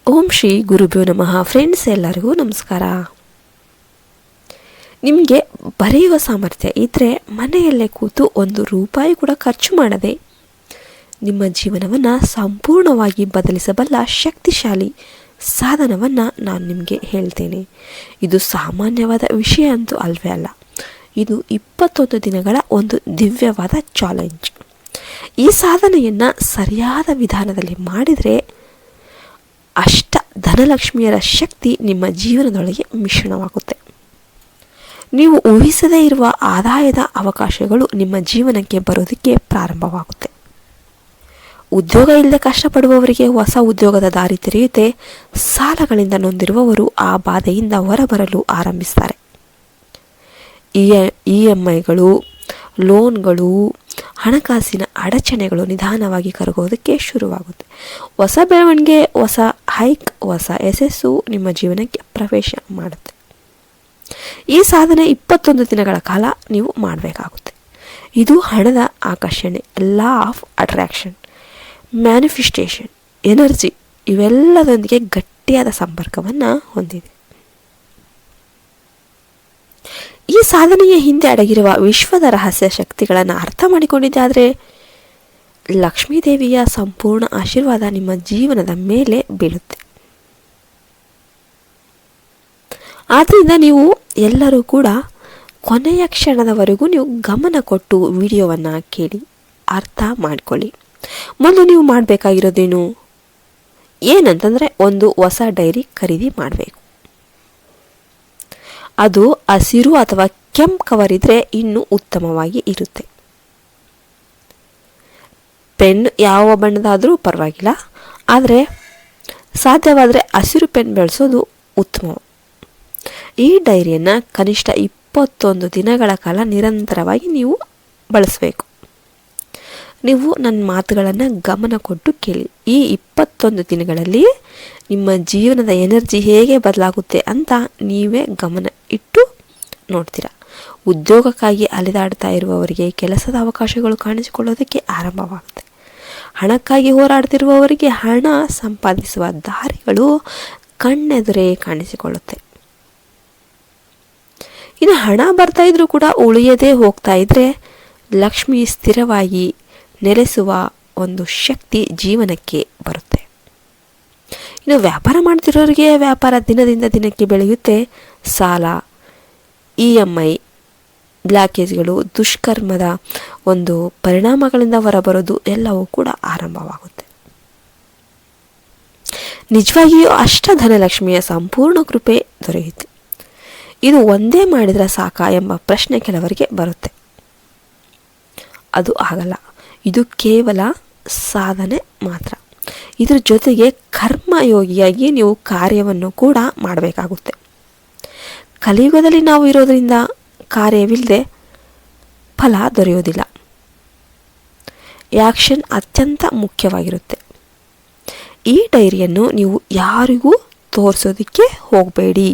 ಓಂ ಶ್ರೀ ಗುರುಭ್ಯೋ ನಮಃ. ಫ್ರೆಂಡ್ಸ್, ಎಲ್ಲರಿಗೂ ನಮಸ್ಕಾರ. ನಿಮಗೆ ಬರೆಯುವ ಸಾಮರ್ಥ್ಯ ಇದ್ದರೆ ಮನೆಯಲ್ಲೇ ಕೂತು ₹1 ಕೂಡ ಖರ್ಚು ಮಾಡದೆ ನಿಮ್ಮ ಜೀವನವನ್ನು ಸಂಪೂರ್ಣವಾಗಿ ಬದಲಿಸಬಲ್ಲ ಶಕ್ತಿಶಾಲಿ ಸಾಧನವನ್ನು ನಾನು ನಿಮಗೆ ಹೇಳ್ತೇನೆ. ಇದು ಸಾಮಾನ್ಯವಾದ ವಿಷಯ ಅಂತೂ ಅಲ್ವೇ ಅಲ್ಲ. ಇದು 21 ದಿನಗಳ ಒಂದು ದಿವ್ಯವಾದ ಚಾಲೆಂಜ್. ಈ ಸಾಧನೆಯನ್ನು ಸರಿಯಾದ ವಿಧಾನದಲ್ಲಿ ಮಾಡಿದರೆ ಅಷ್ಟ ಧನಲಕ್ಷ್ಮಿಯರ ಶಕ್ತಿ ನಿಮ್ಮ ಜೀವನದೊಳಗೆ ಮಿಶ್ರಣವಾಗುತ್ತೆ. ನೀವು ಊಹಿಸದೇ ಇರುವ ಆದಾಯದ ಅವಕಾಶಗಳು ನಿಮ್ಮ ಜೀವನಕ್ಕೆ ಬರೋದಕ್ಕೆ ಪ್ರಾರಂಭವಾಗುತ್ತೆ. ಉದ್ಯೋಗ ಇಲ್ಲದೆ ಕಷ್ಟಪಡುವವರಿಗೆ ಹೊಸ ಉದ್ಯೋಗದ ದಾರಿ ತೆರೆಯುತ್ತೆ. ಸಾಲಗಳಿಂದ ನೊಂದಿರುವವರು ಆ ಬಾಧೆಯಿಂದ ಹೊರಬರಲು ಆರಂಭಿಸ್ತಾರೆ. EMIಗಳು, ಲೋನ್ಗಳು, ಹಣಕಾಸಿನ ಅಡಚಣೆಗಳು ನಿಧಾನವಾಗಿ ಕರಗೋದಕ್ಕೆ ಶುರುವಾಗುತ್ತೆ. ಹೊಸ ಬೆಳವಣಿಗೆ, ಹೊಸ ಹೈಕ್, ಹೊಸ ಯಶಸ್ಸು ನಿಮ್ಮ ಜೀವನಕ್ಕೆ ಪ್ರವೇಶ ಮಾಡುತ್ತೆ. ಈ ಸಾಧನೆ 21 ದಿನಗಳ ಕಾಲ ನೀವು ಮಾಡಬೇಕಾಗುತ್ತೆ. ಇದು ಹಣದ ಆಕರ್ಷಣೆ, law of attraction, manifestation, energy ಇವೆಲ್ಲದೊಂದಿಗೆ ಗಟ್ಟಿಯಾದ ಸಂಪರ್ಕವನ್ನು ಹೊಂದಿದೆ. ಈ ಸಾಧನೆಯ ಹಿಂದೆ ಅಡಗಿರುವ ವಿಶ್ವದ ರಹಸ್ಯ ಶಕ್ತಿಗಳನ್ನು ಅರ್ಥ ಮಾಡಿಕೊಂಡಿದ್ದಾದರೆ ಲಕ್ಷ್ಮೀದೇವಿಯ ಸಂಪೂರ್ಣ ಆಶೀರ್ವಾದ ನಿಮ್ಮ ಜೀವನದ ಮೇಲೆ ಬೀಳುತ್ತೆ. ಆದ್ದರಿಂದ ನೀವು ಎಲ್ಲರೂ ಕೂಡ ಕೊನೆಯ ಕ್ಷಣದವರೆಗೂ ನೀವು ಗಮನ ಕೊಟ್ಟು ವಿಡಿಯೋವನ್ನು ಕೇಳಿ ಅರ್ಥ ಮಾಡಿಕೊಳ್ಳಿ. ಮೊದಲು ನೀವು ಮಾಡಬೇಕಾಗಿರೋದೇನು ಏನಂತಂದರೆ, ಒಂದು ಹೊಸ ಡೈರಿ ಖರೀದಿ ಮಾಡಬೇಕು. ಅದು ಹಸಿರು ಅಥವಾ ಕೆಂಪು ಕವರ್ ಇದ್ದರೆ ಇನ್ನೂ ಉತ್ತಮವಾಗಿ ಇರುತ್ತೆ. ಪೆನ್ ಯಾವ ಬಣ್ಣದಾದರೂ ಪರವಾಗಿಲ್ಲ, ಆದರೆ ಸಾಧ್ಯವಾದರೆ ಹಸಿರು ಪೆನ್ ಬಳಸೋದು ಉತ್ತಮ. ಈ ಡೈರಿಯನ್ನು ಕನಿಷ್ಠ 21 ದಿನಗಳ ಕಾಲ ನಿರಂತರವಾಗಿ ನೀವು ಬಳಸಬೇಕು. ನೀವು ನನ್ನ ಮಾತುಗಳನ್ನು ಗಮನ ಕೊಟ್ಟು ಕೇಳಿ. ಈ 21 ದಿನಗಳಲ್ಲಿ ನಿಮ್ಮ ಜೀವನದ ಎನರ್ಜಿ ಹೇಗೆ ಬದಲಾಗುತ್ತೆ ಅಂತ ನೀವೇ ಗಮನ ಇಟ್ಟು ನೋಡ್ತೀರಾ. ಉದ್ಯೋಗಕ್ಕಾಗಿ ಅಲೆದಾಡ್ತಾ ಇರುವವರಿಗೆ ಕೆಲಸದ ಅವಕಾಶಗಳು ಕಾಣಿಸಿಕೊಳ್ಳೋದಕ್ಕೆ ಆರಂಭವಾಗುತ್ತೆ. ಹಣಕ್ಕಾಗಿ ಹೋರಾಡ್ತಿರುವವರಿಗೆ ಹಣ ಸಂಪಾದಿಸುವ ದಾರಿಗಳು ಕಣ್ಣೆದುರೇ ಕಾಣಿಸಿಕೊಳ್ಳುತ್ತೆ. ಇನ್ನು ಹಣ ಬರ್ತಾ ಇದ್ರೂ ಕೂಡ ಉಳಿಯದೇ ಹೋಗ್ತಾ ಇದ್ರೆ ಲಕ್ಷ್ಮಿ ಸ್ಥಿರವಾಗಿ ನೆಲೆಸುವ ಒಂದು ಶಕ್ತಿ ಜೀವನಕ್ಕೆ ಬರುತ್ತೆ. ಇನ್ನು ವ್ಯಾಪಾರ ಮಾಡ್ತಿರೋರಿಗೆ ವ್ಯಾಪಾರ ದಿನದಿಂದ ದಿನಕ್ಕೆ ಬೆಳೆಯುತ್ತೆ. ಸಾಲ, EMI, ಬ್ಲಾಕೇಜ್ಗಳು, ದುಷ್ಕರ್ಮದ ಒಂದು ಪರಿಣಾಮಗಳಿಂದ ಹೊರಬರೋದು ಎಲ್ಲವೂ ಕೂಡ ಆರಂಭವಾಗುತ್ತೆ. ನಿಜವಾಗಿಯೂ ಅಷ್ಟಧನಲಕ್ಷ್ಮಿಯ ಸಂಪೂರ್ಣ ಕೃಪೆ ದೊರೆಯುತ್ತೆ. ಇದು ಒಂದೇ ಮಾಡಿದರೆ ಸಾಕಾ ಎಂಬ ಪ್ರಶ್ನೆ ಕೆಲವರಿಗೆ ಬರುತ್ತೆ. ಅದು ಆಗಲ್ಲ. ಇದು ಕೇವಲ ಸಾಧನೆ ಮಾತ್ರ. ಇದ್ರ ಜೊತೆಗೆ ಕರ್ಮಯೋಗಿಯಾಗಿ ನೀವು ಕಾರ್ಯವನ್ನು ಕೂಡ ಮಾಡಬೇಕಾಗುತ್ತೆ. ಕಲಿಯುಗದಲ್ಲಿ ನಾವು ಇರೋದರಿಂದ ಕಾರ್ಯವಿಲ್ಲದೆ ಫಲ ದೊರೆಯೋದಿಲ್ಲ. ಆ್ಯಕ್ಷನ್ ಅತ್ಯಂತ ಮುಖ್ಯವಾಗಿರುತ್ತೆ. ಈ ಡೈರಿಯನ್ನು ನೀವು ಯಾರಿಗೂ ತೋರಿಸೋದಕ್ಕೆ ಹೋಗಬೇಡಿ.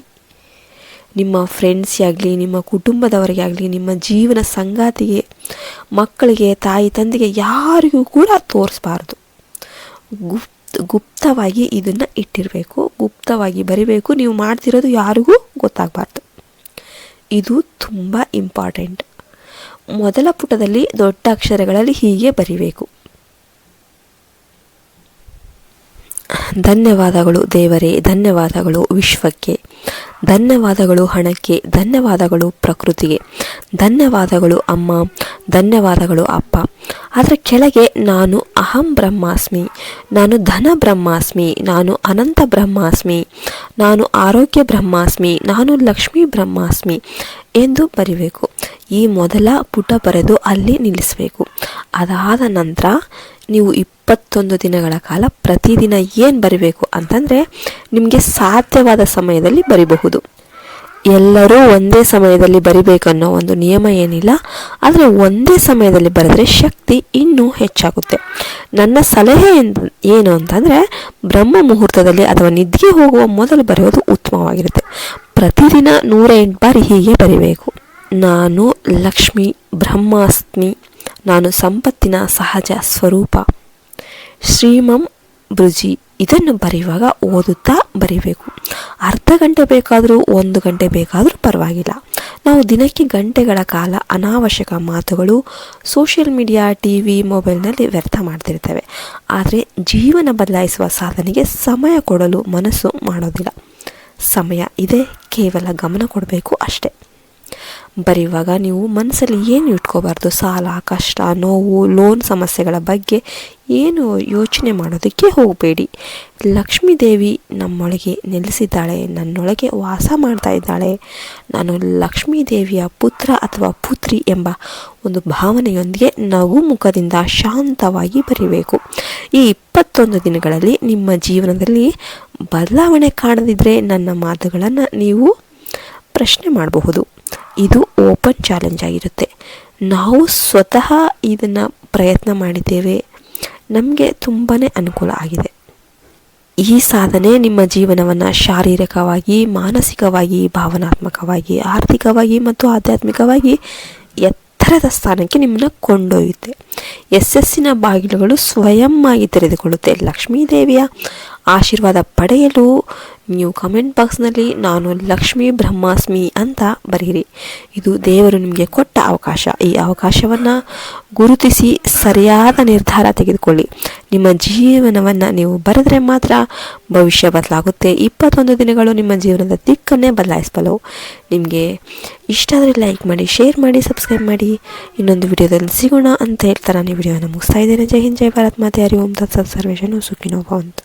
ನಿಮ್ಮ ಫ್ರೆಂಡ್ಸ್ ಆಗಲಿ, ನಿಮ್ಮ ಕುಟುಂಬದವರಿಗೆ ಆಗಲಿ, ನಿಮ್ಮ ಜೀವನ ಸಂಗಾತಿಗೆ, ಮಕ್ಕಳಿಗೆ, ತಾಯಿ ತಂದೆಗೆ ಯಾರಿಗೂ ಕೂಡ ತೋರಿಸಬಾರ್ದು. ಗುಪ್ತವಾಗಿ ಇದನ್ನು ಇಟ್ಟಿರಬೇಕು. ಗುಪ್ತವಾಗಿ ಬರಿಬೇಕು. ನೀವು ಮಾಡ್ತಿರೋದು ಯಾರಿಗೂ ಗೊತ್ತಾಗಬಾರ್ದು. ಇದು ತುಂಬ ಇಂಪಾರ್ಟೆಂಟ್. ಮೊದಲ ಪುಟದಲ್ಲಿ ದೊಡ್ಡ ಅಕ್ಷರಗಳಲ್ಲಿ ಹೀಗೆ ಬರಿಬೇಕು: ಧನ್ಯವಾದಗಳು ದೇವರೇ, ಧನ್ಯವಾದಗಳು ವಿಶ್ವಕ್ಕೆ, ಧನ್ಯವಾದಗಳು ಹಣಕ್ಕೆ, ಧನ್ಯವಾದಗಳು ಪ್ರಕೃತಿಗೆ, ಧನ್ಯವಾದಗಳು ಅಮ್ಮ, ಧನ್ಯವಾದಗಳು ಅಪ್ಪ. ಅದರ ಕೆಳಗೆ ನಾನು ಅಹಂ ಬ್ರಹ್ಮಾಸ್ಮಿ, ನಾನು ಧನ ಬ್ರಹ್ಮಾಸ್ಮಿ, ನಾನು ಅನಂತ ಬ್ರಹ್ಮಾಸ್ಮಿ, ನಾನು ಆರೋಗ್ಯ ಬ್ರಹ್ಮಾಸ್ಮಿ, ನಾನು ಲಕ್ಷ್ಮೀ ಬ್ರಹ್ಮಾಸ್ಮಿ ಎಂದು ಬರಿಬೇಕು. ಈ ಮೊದಲ ಪುಟ ಬರೆದು ಅಲ್ಲಿ ನಿಲ್ಲಿಸಬೇಕು. ಅದಾದ ನಂತರ ನೀವು 21 ದಿನಗಳ ಕಾಲ ಪ್ರತಿದಿನ ಏನು ಬರಿಬೇಕು ಅಂತಂದರೆ, ನಿಮಗೆ ಸಾಧ್ಯವಾದ ಸಮಯದಲ್ಲಿ ಬರಿಬಹುದು. ಎಲ್ಲರೂ ಒಂದೇ ಸಮಯದಲ್ಲಿ ಬರಿಬೇಕನ್ನೋ ಒಂದು ನಿಯಮ ಏನಿಲ್ಲ. ಆದರೆ ಒಂದೇ ಸಮಯದಲ್ಲಿ ಬರೆದ್ರೆ ಶಕ್ತಿ ಇನ್ನೂ ಹೆಚ್ಚಾಗುತ್ತೆ. ನನ್ನ ಸಲಹೆ ಏನು ಅಂತಂದರೆ, ಬ್ರಹ್ಮ ಮುಹೂರ್ತದಲ್ಲಿ ಅಥವಾ ನಿದ್ರೆಗೆ ಹೋಗುವ ಮೊದಲು ಬರೆಯೋದು ಉತ್ತಮವಾಗಿರುತ್ತೆ. ಪ್ರತಿದಿನ 108 ಬಾರಿ ಹೀಗೆ ಬರಿಬೇಕು: ನಾನು ಲಕ್ಷ್ಮಿ ಬ್ರಹ್ಮಾಸ್ಮಿ, ನಾನು ಸಂಪತ್ತಿನ ಸಹಜ ಸ್ವರೂಪ, ಶ್ರೀಮಂ ಭೃಜಿ ಇದನ್ನು ಬರೆಯುವಾಗ ಓದುತ್ತಾ ಬರೀಬೇಕು. ಅರ್ಧ ಗಂಟೆ ಬೇಕಾದರೂ 1 ಗಂಟೆ ಬೇಕಾದರೂ ಪರವಾಗಿಲ್ಲ. ನಾವು ದಿನಕ್ಕೆ ಗಂಟೆಗಳ ಕಾಲ ಅನಾವಶ್ಯಕ ಮಾತುಗಳು, ಸೋಷಿಯಲ್ ಮೀಡಿಯಾ, ಟಿವಿ, ಮೊಬೈಲ್ನಲ್ಲಿ ವ್ಯರ್ಥ ಮಾಡ್ತಿರ್ತೇವೆ. ಆದರೆ ಜೀವನ ಬದಲಾಯಿಸುವ ಸಾಧನೆಗೆ ಸಮಯ ಕೊಡಲು ಮನಸ್ಸು ಮಾಡೋದಿಲ್ಲ. ಸಮಯ ಇದೆ, ಕೇವಲ ಗಮನ ಕೊಡಬೇಕು ಅಷ್ಟೆ. ಬರೆಯುವಾಗ ನೀವು ಮನಸ್ಸಲ್ಲಿ ಏನು ಇಟ್ಕೋಬಾರ್ದು. ಸಾಲ, ಕಷ್ಟ, ನೋವು, ಲೋನ್ ಸಮಸ್ಯೆಗಳ ಬಗ್ಗೆ ಏನು ಯೋಚನೆ ಮಾಡೋದಕ್ಕೆ ಹೋಗಬೇಡಿ. ಲಕ್ಷ್ಮೀದೇವಿ ನಮ್ಮೊಳಗೆ ನೆಲೆಸಿದ್ದಾಳೆ, ನನ್ನೊಳಗೆ ವಾಸ ಮಾಡ್ತಾ ಇದ್ದಾಳೆ, ನಾನು ಲಕ್ಷ್ಮೀದೇವಿಯ ಪುತ್ರ ಅಥವಾ ಪುತ್ರಿ ಎಂಬ ಒಂದು ಭಾವನೆಯೊಂದಿಗೆ ನಗು ಮುಖದಿಂದ ಶಾಂತವಾಗಿ ಬರೀಬೇಕು. ಈ 21 ದಿನಗಳಲ್ಲಿ ನಿಮ್ಮ ಜೀವನದಲ್ಲಿ ಬದಲಾವಣೆ ಕಾಣದಿದ್ದರೆ ನನ್ನ ಮಾತುಗಳನ್ನು ನೀವು ಪ್ರಶ್ನೆ ಮಾಡಬಹುದು. ಇದು ಓಪನ್ ಚಾಲೆಂಜ್ ಆಗಿರುತ್ತೆ. ನಾವು ಸ್ವತಃ ಇದನ್ನು ಪ್ರಯತ್ನ ಮಾಡಿದ್ದೇವೆ, ನಮಗೆ ತುಂಬಾ ಅನುಕೂಲ ಆಗಿದೆ. ಈ ಸಾಧನೆ ನಿಮ್ಮ ಜೀವನವನ್ನು ಶಾರೀರಿಕವಾಗಿ, ಮಾನಸಿಕವಾಗಿ, ಭಾವನಾತ್ಮಕವಾಗಿ, ಆರ್ಥಿಕವಾಗಿ ಮತ್ತು ಆಧ್ಯಾತ್ಮಿಕವಾಗಿ ಎತ್ತರದ ಸ್ಥಾನಕ್ಕೆ ನಿಮ್ಮನ್ನು ಕೊಂಡೊಯ್ಯುತ್ತೆ. ಯಶಸ್ಸಿನ ಬಾಗಿಲುಗಳು ಸ್ವಯಂ ಆಗಿ ತೆರೆದುಕೊಳ್ಳುತ್ತೆ. ಲಕ್ಷ್ಮೀದೇವಿಯ ಆಶೀರ್ವಾದ ಪಡೆಯಲು ನೀವು ಕಮೆಂಟ್ ಬಾಕ್ಸ್ನಲ್ಲಿ ನಾನು ಲಕ್ಷ್ಮೀ ಬ್ರಹ್ಮಾಸ್ಮಿ ಅಂತ ಬರೀರಿ. ಇದು ದೇವರು ನಿಮಗೆ ಕೊಟ್ಟ ಅವಕಾಶ. ಈ ಅವಕಾಶವನ್ನು ಗುರುತಿಸಿ ಸರಿಯಾದ ನಿರ್ಧಾರ ತೆಗೆದುಕೊಳ್ಳಿ. ನಿಮ್ಮ ಜೀವನವನ್ನು ನೀವು ಬರೆದರೆ ಮಾತ್ರ ಭವಿಷ್ಯ ಬದಲಾಗುತ್ತೆ. 21 ದಿನಗಳು ನಿಮ್ಮ ಜೀವನದ ದಿಕ್ಕನ್ನೇ ಬದಲಾಯಿಸಬಲ್ಲವು. ನಿಮಗೆ ಇಷ್ಟ ಆದರೆ ಲೈಕ್ ಮಾಡಿ, ಶೇರ್ ಮಾಡಿ, ಸಬ್ಸ್ಕ್ರೈಬ್ ಮಾಡಿ. ಇನ್ನೊಂದು ವಿಡಿಯೋದಲ್ಲಿ ಸಿಗೋಣ ಅಂತ ಹೇಳ್ತಾ ನಾನು ಈ ವಿಡಿಯೋನ ಮುಗಿಸ್ತಾ ಇದ್ದೇನೆ. ಜೈ ಹಿಂದ್, ಜೈ ಭಾರತ್ ಮಾತೆ. ಹರಿ ಓಂ ತತ್ಸತ್. ಸರ್ವೇಜನೋ ಸುಖಿನೋ ಭವಂತು.